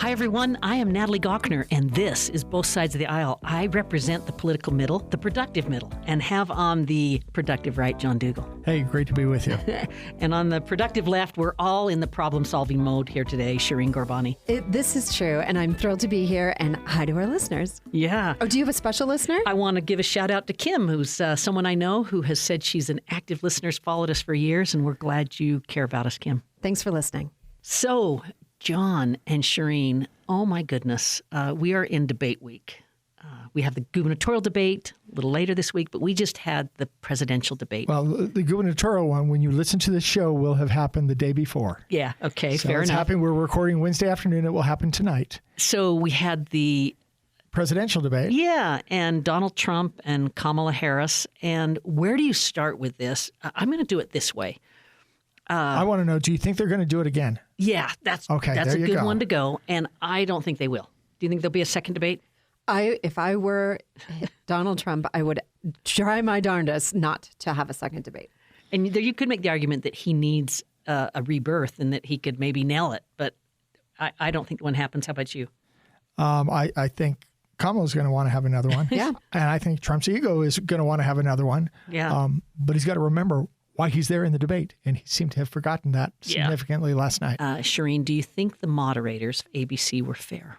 Hi, everyone. I am Natalie Gawkner, and this is Both Sides of the Aisle. I represent the political middle, the productive middle, and have on the productive right, John Dougal. Hey, great to be with you. And on the productive left, we're all in the problem-solving mode here today, Shireen Gorbani. This is true, and I'm thrilled to be here, and hi to our listeners. Yeah. Oh, do you have a special listener? I want to give a shout-out to Kim, who's someone I know who has said she's an active listener, has followed us for years, and we're glad you care about us, Kim. Thanks for listening. So, John and Shireen, oh my goodness, we are in debate week. We have the gubernatorial debate a little later this week, but we just had the presidential debate. Well, the gubernatorial one, when you listen to the show, will have happened the day before. Yeah, okay, so fair it's enough. Happening. We're recording Wednesday afternoon. It will happen tonight. So we had the presidential debate. Yeah, and Donald Trump and Kamala Harris. And where do you start with this? I'm going to do it this way. I want to know, do you think they're going to do it again? Yeah, that's a good one to go. And I don't think they will. Do you think there'll be a second debate? If I were Donald Trump, I would try my darndest not to have a second debate. And you could make the argument that he needs a rebirth and that he could maybe nail it. But I don't think one happens. How about you? I think Kamala's going to want to have another one. Yeah. And I think Trump's ego is going to want to have another one. Yeah. But he's got to remember why he's there in the debate. And he seemed to have forgotten that significantly last night. Shireen, do you think the moderators of ABC were fair?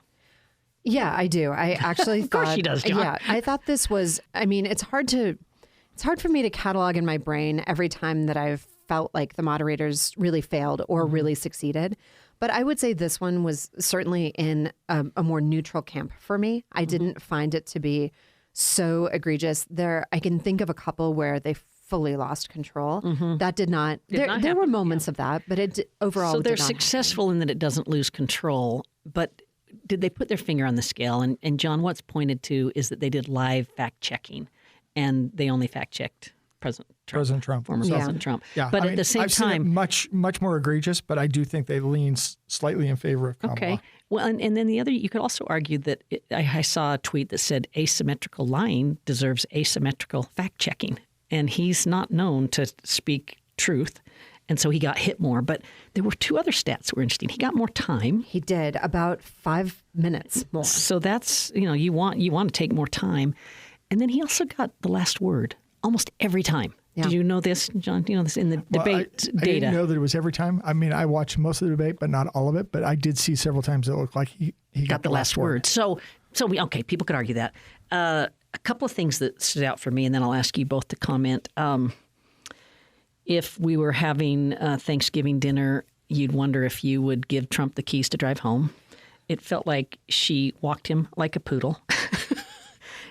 Yeah, I do. I actually thought. Of course she does, John. Yeah, I thought this was. I mean, it's hard for me to catalog in my brain every time that I've felt like the moderators really failed or really succeeded. But I would say this one was certainly in a more neutral camp for me. I didn't find it to be so egregious. I can think of a couple where they fully lost control. That did not. There were moments of that, but it overall. So they're did not successful in that it doesn't lose control, but. Did they put their finger on the scale? And John, what's pointed to is that they did live fact-checking, and they only fact-checked President Trump. Former President Trump. Yeah, but at the same I've time... seen it much more egregious, but I do think they lean slightly in favor of Kamala. Okay. Well, and then the other, you could also argue that I saw a tweet that said asymmetrical lying deserves asymmetrical fact-checking, and he's not known to speak truth. And so he got hit more. But there were two other stats that were interesting. He got more time. He did, about 5 minutes more. So that's, you want to take more time. And then he also got the last word almost every time. Yeah. Did you know this, John? Do you know this in the debate data? I didn't know that it was every time. I mean, I watched most of the debate, but not all of it. But I did see several times it looked like he got the last word. So people could argue that. A couple of things that stood out for me, and then I'll ask you both to comment. If we were having Thanksgiving dinner, you'd wonder if you would give Trump the keys to drive home. It felt like she walked him like a poodle.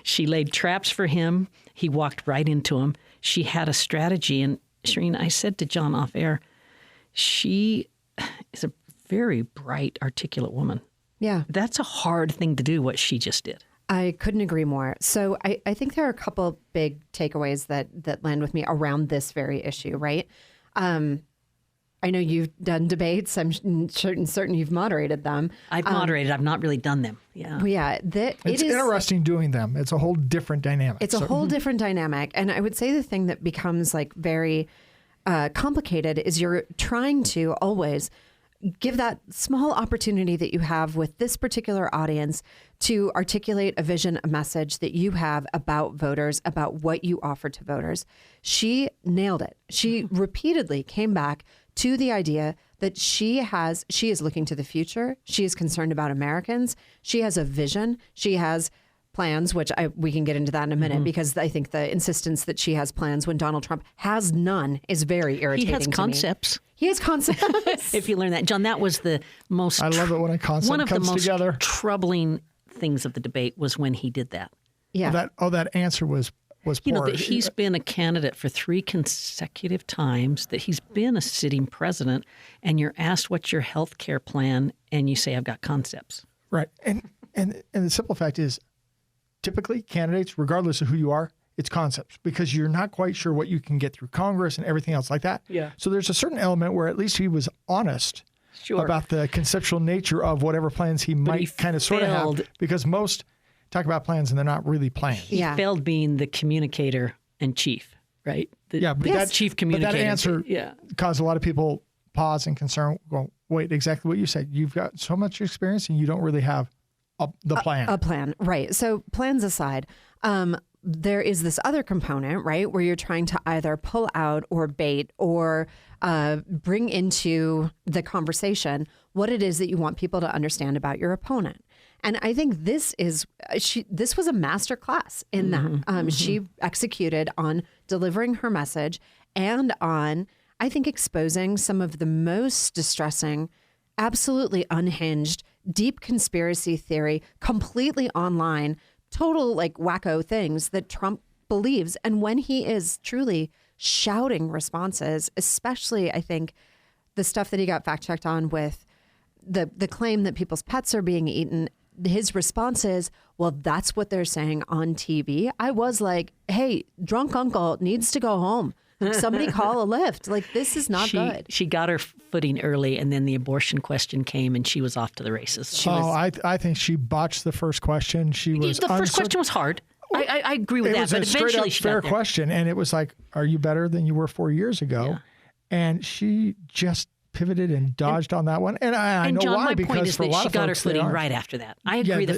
She laid traps for him. He walked right into them. She had a strategy. And Shireen, I said to John off air, she is a very bright, articulate woman. Yeah. That's a hard thing to do, what she just did. I couldn't agree more. So I think there are a couple big takeaways that land with me around this very issue, right? I know you've done debates. I'm certain you've moderated them. I've moderated. I've not really done them. Yeah. Yeah. It's interesting doing them. It's a whole different dynamic. It's a whole different dynamic. And I would say the thing that becomes like very complicated is you're trying to always give that small opportunity that you have with this particular audience to articulate a vision, a message that you have about voters, about what you offer to voters. She nailed it. She repeatedly came back to the idea that she is looking to the future. She is concerned about Americans. She has a vision. She has plans, which we can get into that in a minute, because I think the insistence that she has plans when Donald Trump has none is very irritating. He has concepts. He has concepts. If you learn that, John, that was the most. I love it when a concept comes together. One of the most troubling things of the debate was when he did that. Yeah. That answer was poor. You know, that he's been a candidate for 3 consecutive times, that he's been a sitting president, and you're asked what's your health care plan, and you say, I've got concepts. Right. And the simple fact is, typically candidates, regardless of who you are, it's concepts, because you're not quite sure what you can get through Congress and everything else like that. Yeah. So there's a certain element where at least he was honest about the conceptual nature of whatever plans he might kind of sort of have, because most talk about plans and they're not really plans. He failed being the communicator and chief, right? But that chief communicator. But that answer caused a lot of people pause and concern. Well, wait, exactly what you said. You've got so much experience and you don't really have the plan. A plan, right. So plans aside, there is this other component, right, where you're trying to either pull out or bait or bring into the conversation what it is that you want people to understand about your opponent. And I think this was a master class in that. She executed on delivering her message and on, I think, exposing some of the most distressing, absolutely unhinged, deep conspiracy theory, completely online, total like wacko things that Trump believes. And when he is truly shouting responses, especially I think the stuff that he got fact checked on with the claim that people's pets are being eaten, his response is, well, that's what they're saying on TV. I was like, hey, drunk uncle needs to go home. Somebody call a lift. Like, this is not good. She got her footing early, and then the abortion question came, and she was off to the races. I think she botched the first question. The first question was hard. I agree with that, but eventually she got there. Fair question, and it was like, are you better than you were 4 years ago? Yeah. And she just pivoted and dodged on that one. And I know John, why, my because point is for a that lot she of got folks, her footing right after that. I agree. Yeah,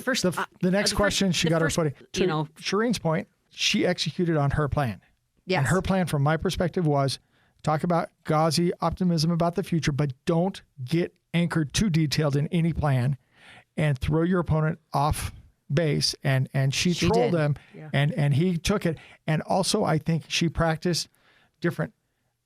the next question, she got her footing. To Shireen's point, she executed on her plan. Yes. And her plan, from my perspective, was talk about gauzy optimism about the future, but don't get anchored too detailed in any plan and throw your opponent off base. And she trolled him, and he took it. And also, I think she practiced different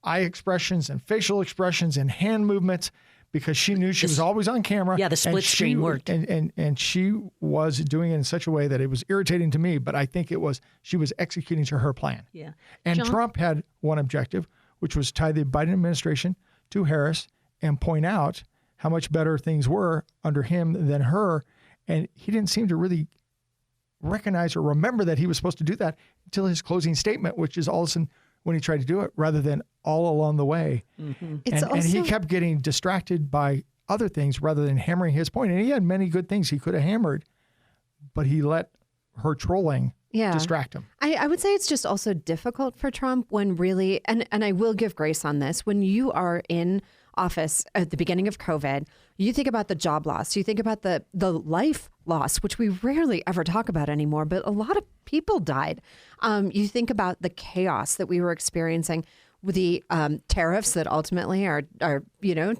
eye expressions and facial expressions and hand movements because she knew she was always on camera. Yeah, the split screen worked. And she was doing it in such a way that it was irritating to me, but I think she was executing to her plan. Yeah. And John? Trump had one objective, which was tie the Biden administration to Harris and point out how much better things were under him than her. And he didn't seem to really recognize or remember that he was supposed to do that until his closing statement, which is all of a sudden when he tried to do it, rather than all along the way. Mm-hmm. And he kept getting distracted by other things rather than hammering his point. And he had many good things he could have hammered, but he let her trolling distract him. I would say it's just also difficult for Trump when really, and I will give grace on this, when you are in office at the beginning of COVID, you think about the job loss, you think about the life loss, which we rarely ever talk about anymore, but a lot of people died. You think about the chaos that we were experiencing with the tariffs that ultimately are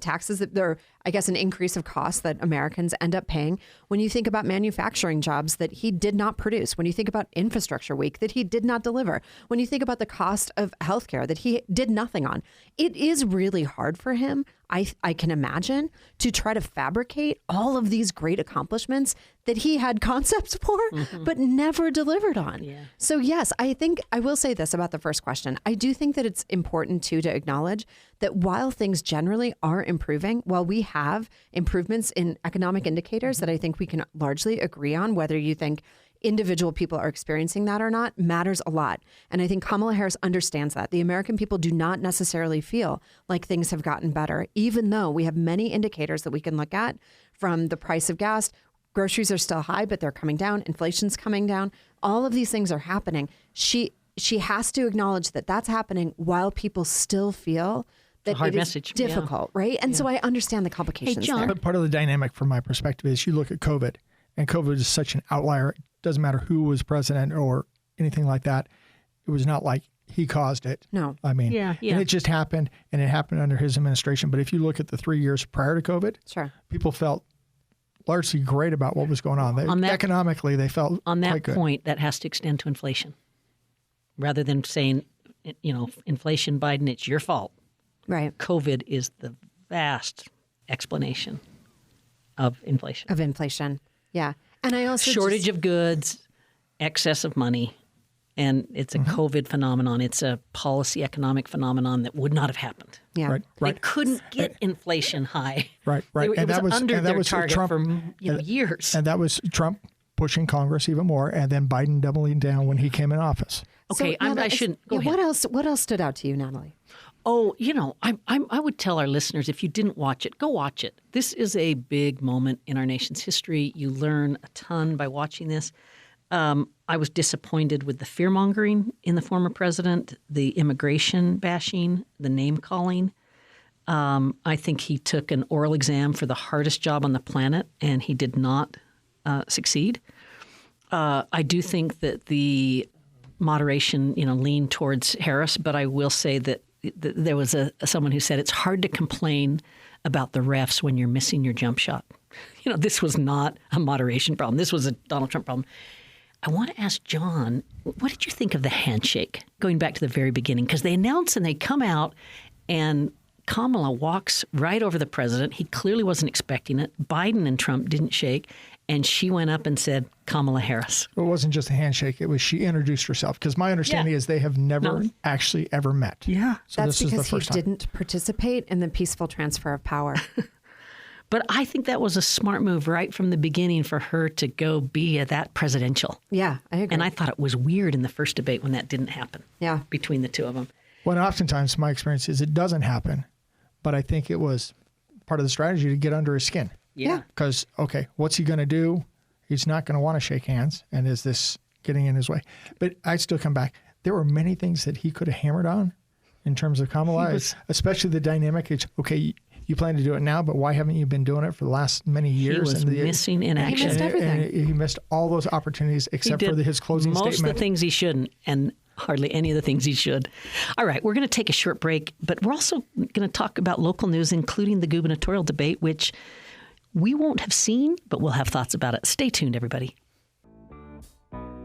taxes that they're, I guess, an increase of costs that Americans end up paying. When you think about manufacturing jobs that he did not produce, when you think about infrastructure week that he did not deliver, when you think about the cost of healthcare that he did nothing on, it is really hard for him, I can imagine, to try to fabricate all of these great accomplishments that he had concepts for, but never delivered on. Yeah. So yes, I think I will say this about the first question. I do think that it's important to acknowledge that while things generally are improving, while we have improvements in economic indicators that I think we can largely agree on, whether you think individual people are experiencing that or not, matters a lot. And I think Kamala Harris understands that. The American people do not necessarily feel like things have gotten better, even though we have many indicators that we can look at, from the price of gas. Groceries are still high, but they're coming down. Inflation's coming down. All of these things are happening. She has to acknowledge that that's happening while people still feel that it is difficult, right? And so I understand the complications there. But part of the dynamic from my perspective is you look at COVID, and COVID is such an outlier. It doesn't matter who was president or anything like that. It was not like he caused it. No. I mean, and it just happened, and it happened under his administration. But if you look at the 3 years prior to COVID, people felt largely great about what was going on. Economically, they felt on that quite good. Point, that has to extend to inflation. Rather than saying, inflation, Biden, it's your fault. Right. COVID is the vast explanation of inflation. Yeah. And I also shortage of goods, excess of money, and it's a COVID phenomenon. It's a policy economic phenomenon that would not have happened. Yeah. Right. They couldn't get inflation high. Right. It was under their target Trump, for years. And that was Trump pushing Congress even more, and then Biden doubling down when he came in office. Okay, so, I shouldn't go ahead. What else stood out to you, Natalie? Oh, I would tell our listeners, if you didn't watch it, go watch it. This is a big moment in our nation's history. You learn a ton by watching this. I was disappointed with the fear-mongering in the former president, the immigration bashing, the name-calling. I think he took an oral exam for the hardest job on the planet, and he did not succeed. I do think that the moderation, leaned towards Harris, but I will say that there was someone who said it's hard to complain about the refs when you're missing your jump shot. This was not a moderation problem. This was a Donald Trump problem. I want to ask John, what did you think of the handshake, going back to the very beginning? Because they announce and they come out, and Kamala walks right over the president. He clearly wasn't expecting it. Biden and Trump didn't shake. And she went up and said, Kamala Harris. It wasn't just a handshake. It was she introduced herself. Because my understanding is they have never actually ever met. Yeah. So That's this because is the first he time. didn't participate in the peaceful transfer of power. But I think that was a smart move right from the beginning for her to go be that presidential. Yeah, I agree. And I thought it was weird in the first debate when that didn't happen. Yeah. Between the two of them. Well, and oftentimes my experience is it doesn't happen. But I think it was part of the strategy to get under his skin. Yeah. Because, okay, what's he going to do? He's not going to want to shake hands. And is this getting in his way? But I still come back. There were many things that he could have hammered on in terms of Kamala, especially the dynamic. It's, okay, you plan to do it now, but why haven't you been doing it for the last many years? He was missing in action. He missed everything. And he missed all those opportunities except for his closing statement. Most of the things he shouldn't, and hardly any of the things he should. All right, we're going to take a short break, but we're also going to talk about local news, including the gubernatorial debate, which we won't have seen, but we'll have thoughts about it. Stay tuned, everybody.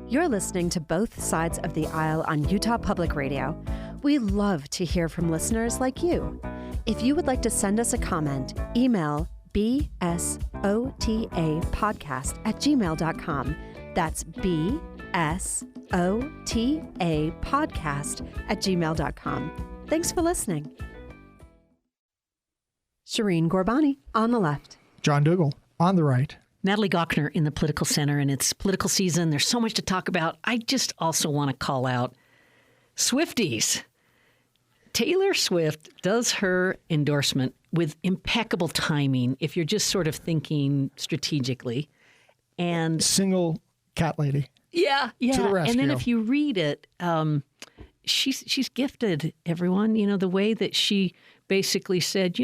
You're listening to Both Sides of the Aisle on Utah Public Radio. We love to hear from listeners like you. If you would like to send us a comment, email bsotapodcast@gmail.com. That's bsotapodcast@gmail.com. Thanks for listening. Shireen Gorbani on the left. John Dougal on the right. Natalie Gochner in the Political Center, and it's political season. There's so much to talk about. I just also want to call out Swifties. Taylor Swift does her endorsement with impeccable timing if you're just sort of thinking strategically. And Single cat lady. yeah. To the rescue. And then if you read it, she's gifted, everyone. The way that she basically said,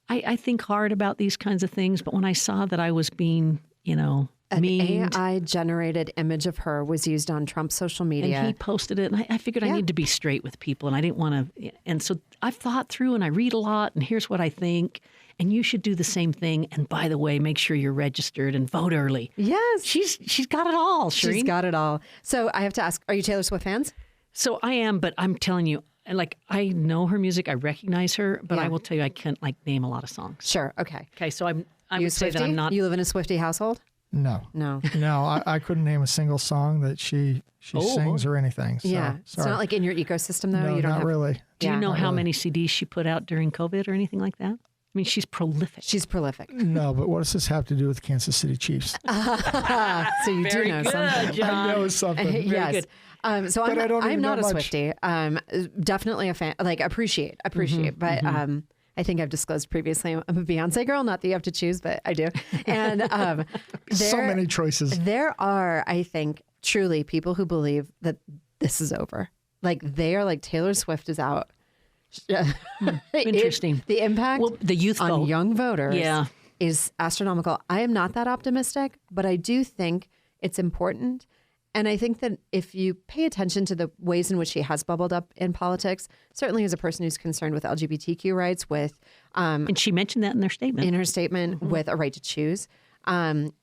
I think hard about these kinds of things, but when I saw that I was being, An memed, AI-generated image of her was used on Trump's social media. and he posted it, and I figured I need to be straight with people, and I didn't want to. And so I've thought through, and I read a lot, and here's what I think, and you should do the same thing. And by the way, make sure you're registered and vote early. Yes. She's got it all, Shireen. She's got it all. So I have to ask, are you Taylor Swift fans? So I am, but I'm telling you, I know her music, I recognize her, but I will tell you, I can't name a lot of songs. Sure. Okay. Okay, so I You would say that Swiftie? I'm not. You live in a Swiftie household? No. No. No, I couldn't name a single song that she sings or anything. So, Yeah. It's sorry. not like in your ecosystem, though. No, You don't not have. really. Do you Yeah. know Not how really. many CDs she put out during COVID or anything like that? I mean, she's prolific. She's prolific. No, but what does this have to do with Kansas City Chiefs? So you do know something. I know something. Yes. good. So But I don't I'm even not a know much. Swiftie. Definitely a fan. Appreciate. But I think I've disclosed previously I'm a Beyonce girl. Not that you have to choose, but I do. And So many choices. There are, I think, truly people who believe that this is over. They are like Taylor Swift is out. Interesting. The impact The youth on vote. young voters Yeah. is astronomical. I am not that optimistic, but I do think it's important. And I think that if you pay attention to the ways in which she has bubbled up in politics, certainly as a person who's concerned with LGBTQ rights, with And she mentioned that in their statement. in her statement with a right to choose,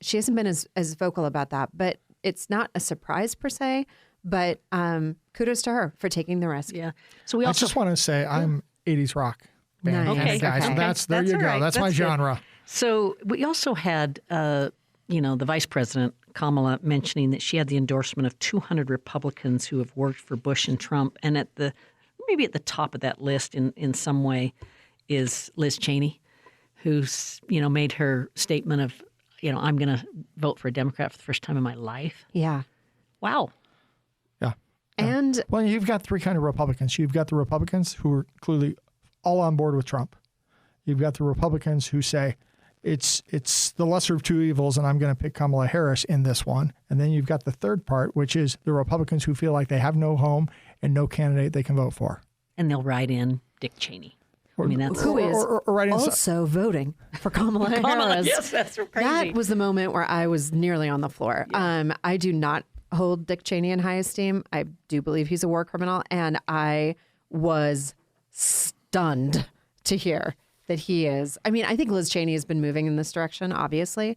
she hasn't been as vocal about that. But it's not a surprise per se. But kudos to her for taking the risk. Yeah. So we I also just want to say I'm 80s rock band Nice. kind Okay, of guy. So okay. there That's you all go. right. That's my That's good. genre. So we also had, the vice president, Kamala, mentioning that she had the endorsement of 200 Republicans who have worked for Bush and Trump. And maybe at the top of that list in some way is Liz Cheney, who's, made her statement of, I'm going to vote for a Democrat for the first time in my life. Yeah. Wow. Yeah. And Well, you've got three kind of Republicans. You've got the Republicans who are clearly all on board with Trump. You've got the Republicans who say it's the lesser of two evils, and I'm going to pick Kamala Harris in this one. And then you've got the third part, which is the Republicans who feel like they have no home and no candidate they can vote for. And they'll write in Dick Cheney. I mean, that's Who is or writing also voting for Kamala Harris. Yes, that's crazy. That was the moment where I was nearly on the floor. Yeah. I do not hold Dick Cheney in high esteem. I do believe he's a war criminal, and I was stunned to hear that he is. I mean, I think Liz Cheney has been moving in this direction, obviously.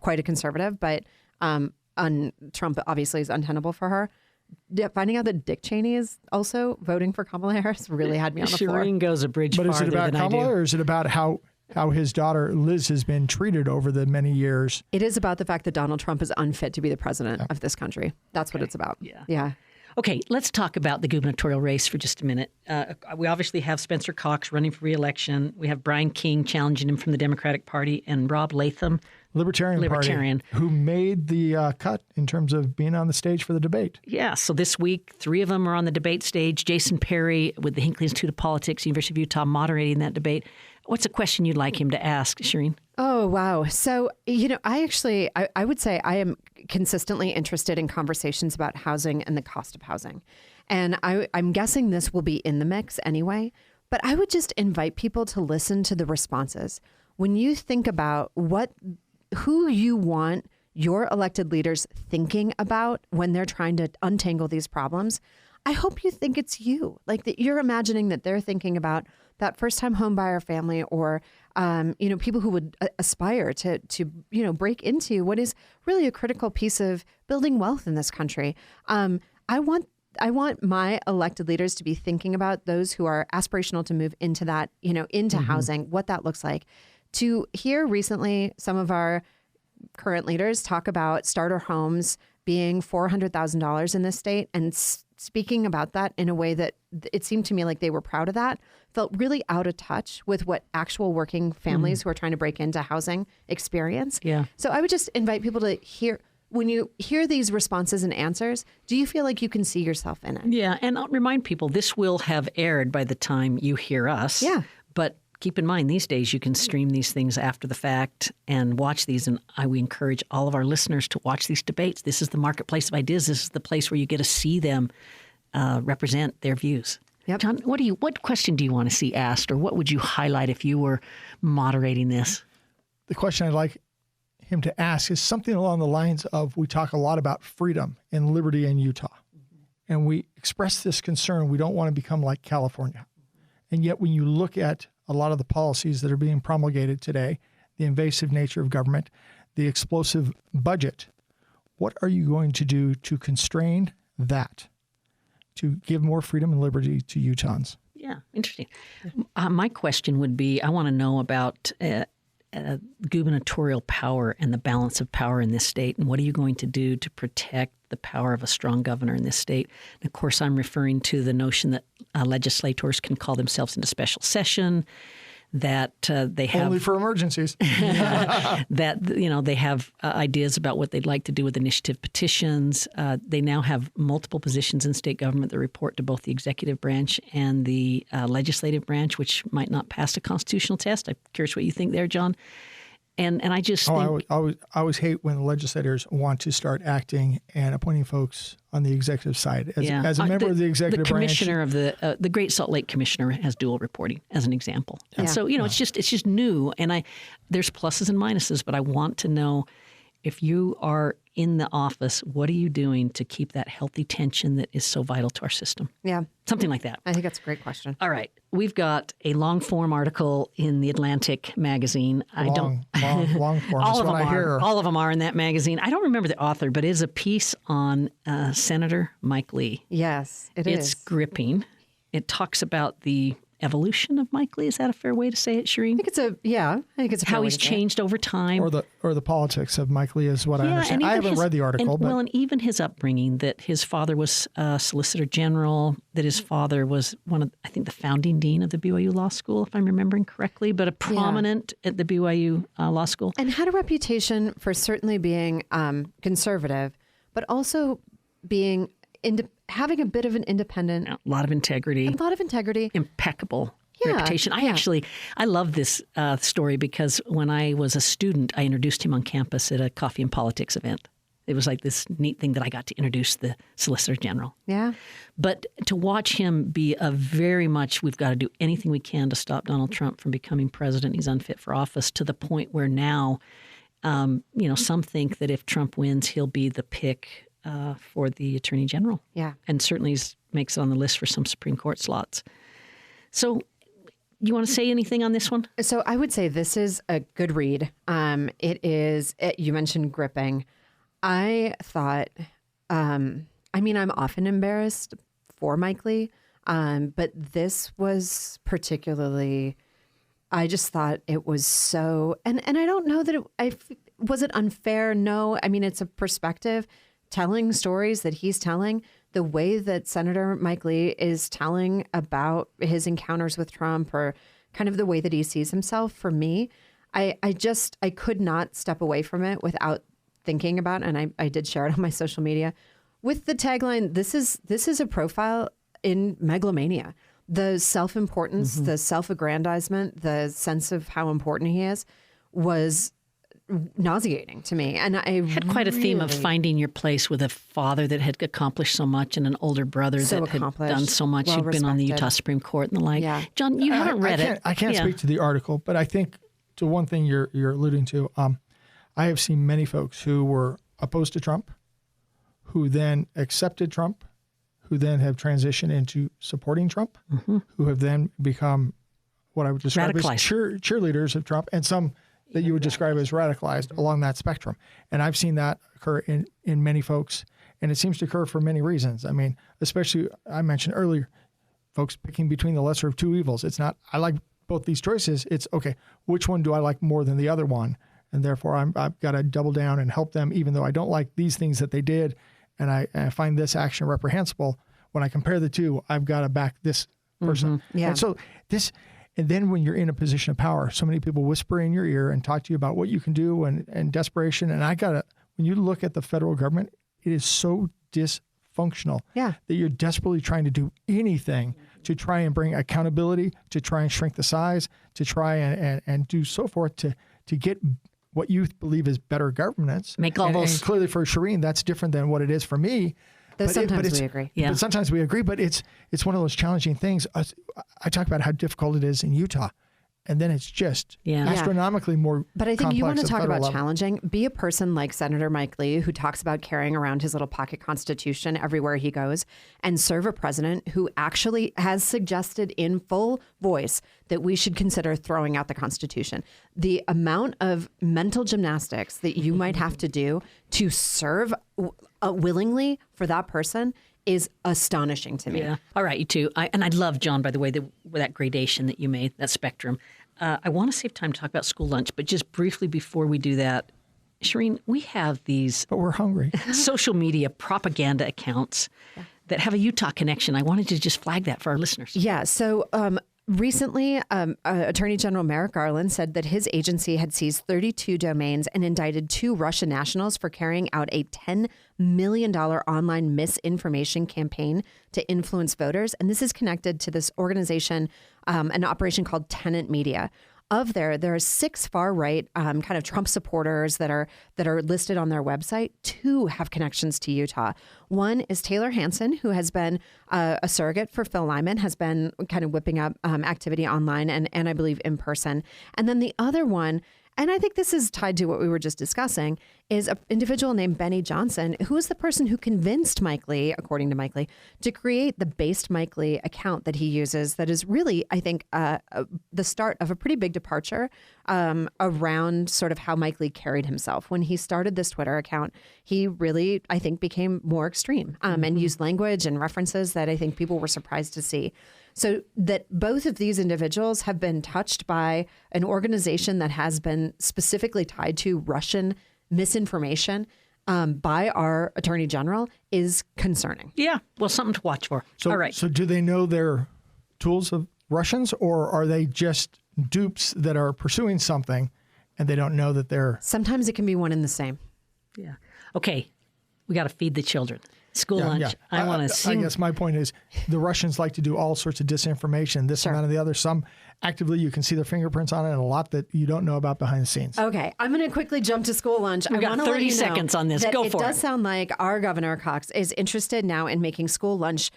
Quite a conservative, but Trump obviously is untenable for her. Finding out that Dick Cheney is also voting for Kamala Harris really had me on the floor. Shireen goes a bridge But farther is it about than I do. Kamala, or is it about how his daughter Liz has been treated over the many years? It is about the fact that Donald Trump is unfit to be the president of this country. That's what it's about. Yeah. Okay, let's talk about the gubernatorial race for just a minute. We obviously have Spencer Cox running for re-election. We have Brian King challenging him from the Democratic Party, and Rob Latham, Libertarian Party, who made the cut in terms of being on the stage for the debate. Yeah, so this week, 3 of them are on the debate stage. Jason Perry with the Hinckley Institute of Politics, University of Utah, moderating that debate. What's a question you'd like him to ask, Shireen? Oh, wow. So, I would say I am consistently interested in conversations about housing and the cost of housing. And I'm guessing this will be in the mix anyway. But I would just invite people to listen to the responses. When you think about who you want your elected leaders thinking about when they're trying to untangle these problems, I hope you think it's you. Like that you're imagining that they're thinking about that first-time home buyer family, or people who would aspire to break into what is really a critical piece of building wealth in this country. I want my elected leaders to be thinking about those who are aspirational to move into that, into housing, what that looks like. To hear recently some of our current leaders talk about starter homes being $400,000 in this state, and speaking about that in a way that it seemed to me like they were proud of that, felt really out of touch with what actual working families who are trying to break into housing experience. Yeah. So I would just invite people to hear, when you hear these responses and answers, do you feel like you can see yourself in it? Yeah, and I'll remind people, this will have aired by the time you hear us. Yeah. But keep in mind, these days you can stream these things after the fact and watch these. And we encourage all of our listeners to watch these debates. This is the marketplace of ideas. This is the place where you get to see them represent their views. Yep. John, what question do you want to see asked, or what would you highlight if you were moderating this? The question I'd like him to ask is something along the lines of, we talk a lot about freedom and liberty in Utah. And we express this concern. We don't want to become like California. And yet when you look at a lot of the policies that are being promulgated today, the invasive nature of government, the explosive budget, what are you going to do to constrain that, to give more freedom and liberty to Utahns? Yeah, interesting. My question would be, I want to know about gubernatorial power and the balance of power in this state, and what are you going to do to protect the power of a strong governor in this state? And of course, I'm referring to the notion that legislators can call themselves into special session, that they have only for emergencies. that they have ideas about what they'd like to do with initiative petitions. They now have multiple positions in state government that report to both the executive branch and the legislative branch, which might not pass a constitutional test. I'm curious what you think there, John. And I just think... I always hate when the legislators want to start acting and appointing folks on the executive side. As a member of the executive branch, the commissioner of the Great Salt Lake commissioner has dual reporting, as an example. And so it's just new, and there's pluses and minuses. But I want to know, if you are in the office, what are you doing to keep that healthy tension that is so vital to our system? Yeah. Something like that. I think that's a great question. All right. We've got a long-form article in the Atlantic magazine. Long form. All of them I hear. All of them are in that magazine. I don't remember the author, but it is a piece on Senator Mike Lee. Yes, it is. It's gripping. It talks about the evolution of Mike Lee. Is that a fair way to say it, Shireen? I think it's a fair how way he's to say it. changed over time. Or the politics of Mike Lee is what I understand. And I haven't read the article. And even his upbringing, that his father was a Solicitor General, that his father was one of, I think, the founding dean of the BYU Law School, if I'm remembering correctly, but a prominent at the BYU Law School. And had a reputation for certainly being conservative, but also being having a bit of an independent. A lot of integrity. Impeccable reputation. I love this story because when I was a student, I introduced him on campus at a coffee and politics event. It was like this neat thing that I got to introduce the Solicitor General. Yeah. But to watch him be a very much, we've got to do anything we can to stop Donald Trump from becoming president. He's unfit for office, to the point where now, some think that if Trump wins, he'll be the pick for the Attorney General. Yeah. And certainly makes it on the list for some Supreme Court slots. So you want to say anything on this one? So I would say this is a good read. You mentioned gripping. I thought, I'm often embarrassed for Mike Lee, but this was particularly, I just thought it was so, and I don't know that was it unfair? No, I mean, it's a perspective, telling stories that he's telling, the way that Senator Mike Lee is telling about his encounters with Trump, or kind of the way that he sees himself. For me, I could not step away from it without thinking about, and I did share it on my social media with the tagline, this is a profile in megalomania. The self-importance, the self-aggrandizement, the sense of how important he is was nauseating to me. And I had quite a theme of finding your place with a father that had accomplished so much and an older brother that had done so much, who'd been on the Utah Supreme Court and the like. Yeah. John, you haven't read it. I can't speak to the article, but I think to one thing you're alluding to, I have seen many folks who were opposed to Trump, who then accepted Trump, who then have transitioned into supporting Trump, who have then become what I would describe as cheerleaders of Trump, and some that you would describe as radicalized along that spectrum. And I've seen that occur in many folks, and it seems to occur for many reasons. I mean, especially, I mentioned earlier, folks picking between the lesser of two evils. It's not, I like both these choices. It's, okay, which one do I like more than the other one? And therefore, I've got to double down and help them, even though I don't like these things that they did, and I find this action reprehensible. When I compare the two, I've got to back this person. Yeah. And so and then when you're in a position of power, so many people whisper in your ear and talk to you about what you can do and desperation. And when you look at the federal government, it is so dysfunctional that you're desperately trying to do anything to try and bring accountability, to try and shrink the size, to try and do so forth to get what you believe is better governance. Make all those. And clearly for Shireen, that's different than what it is for me. Sometimes we agree. Yeah. But sometimes we agree, but it's one of those challenging things. I talk about how difficult it is in Utah, and then it's just astronomically more. But I think you want to talk about level. challenging. Be a person like Senator Mike Lee, who talks about carrying around his little pocket constitution everywhere he goes, and serve a president who actually has suggested in full voice that we should consider throwing out the Constitution. The amount of mental gymnastics that you might have to do to serve willingly for that person is astonishing to me. Yeah. All right, you two. And I love, John, by the way, that gradation that you made, that spectrum. I want to save time to talk about school lunch, but just briefly before we do that, Shireen, we have these But we're hungry. social media propaganda accounts that have a Utah connection. I wanted to just flag that for our listeners. Yeah. So recently, Attorney General Merrick Garland said that his agency had seized 32 domains and indicted 2 Russian nationals for carrying out a $10 million online misinformation campaign to influence voters. And this is connected to this organization, an operation called Tenant Media. There are 6 far-right kind of Trump supporters that are listed on their website. 2 have connections to Utah. One is Taylor Hansen, who has been a surrogate for Phil Lyman, has been kind of whipping up activity online and I believe in person. And then the other one, and I think this is tied to what we were just discussing, is an individual named Benny Johnson, who is the person who convinced Mike Lee, according to Mike Lee, to create the Based Mike Lee account that he uses that is really, I think, the start of a pretty big departure around sort of how Mike Lee carried himself. When he started this Twitter account, he really, I think, became more extreme and used language and references that I think people were surprised to see. So that both of these individuals have been touched by an organization that has been specifically tied to Russian misinformation by our Attorney General is concerning. Yeah. Well, something to watch for. All right. So do they know they're tools of Russians, or are they just dupes that are pursuing something and they don't know that they're... Sometimes it can be one and the same. Yeah. Okay. We got to feed the children. School lunch. Yeah. I want to sing. I guess my point is the Russians like to do all sorts of disinformation, this amount of the other. Some actively. You can see their fingerprints on it and a lot that you don't know about behind the scenes. Okay, I'm going to quickly jump to school lunch. We've got wanna let 30 you know seconds on this. that Go for it. It does sound like our Governor Cox is interested now in making school lunch,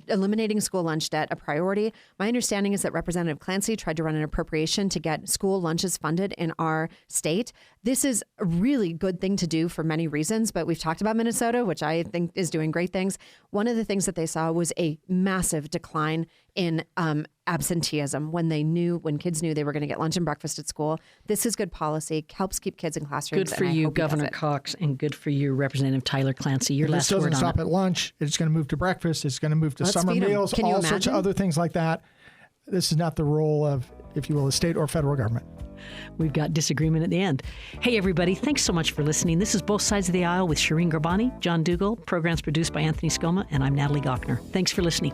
eliminating school lunch debt a priority. My understanding is that Representative Clancy tried to run an appropriation to get school lunches funded in our state. This is a really good thing to do for many reasons, but we've talked about Minnesota, which I think is doing great things. One of the things that they saw was a massive decline in absenteeism when kids knew they were going to get lunch and breakfast at school. This is good policy, helps keep kids in classrooms. Good for you, Governor Cox, and good for you, Representative Tyler Clancy. Your last word on it. This doesn't stop at lunch. It's going to move to breakfast. It's going to move to summer meals, all sorts of other things like that. This is not the role of, if you will, the state or federal government. We've got disagreement at the end. Hey, everybody, thanks so much for listening. This is Both Sides of the Aisle with Shireen Garbani, John Dougal, programs produced by Anthony Scoma, and I'm Natalie Gochner. Thanks for listening.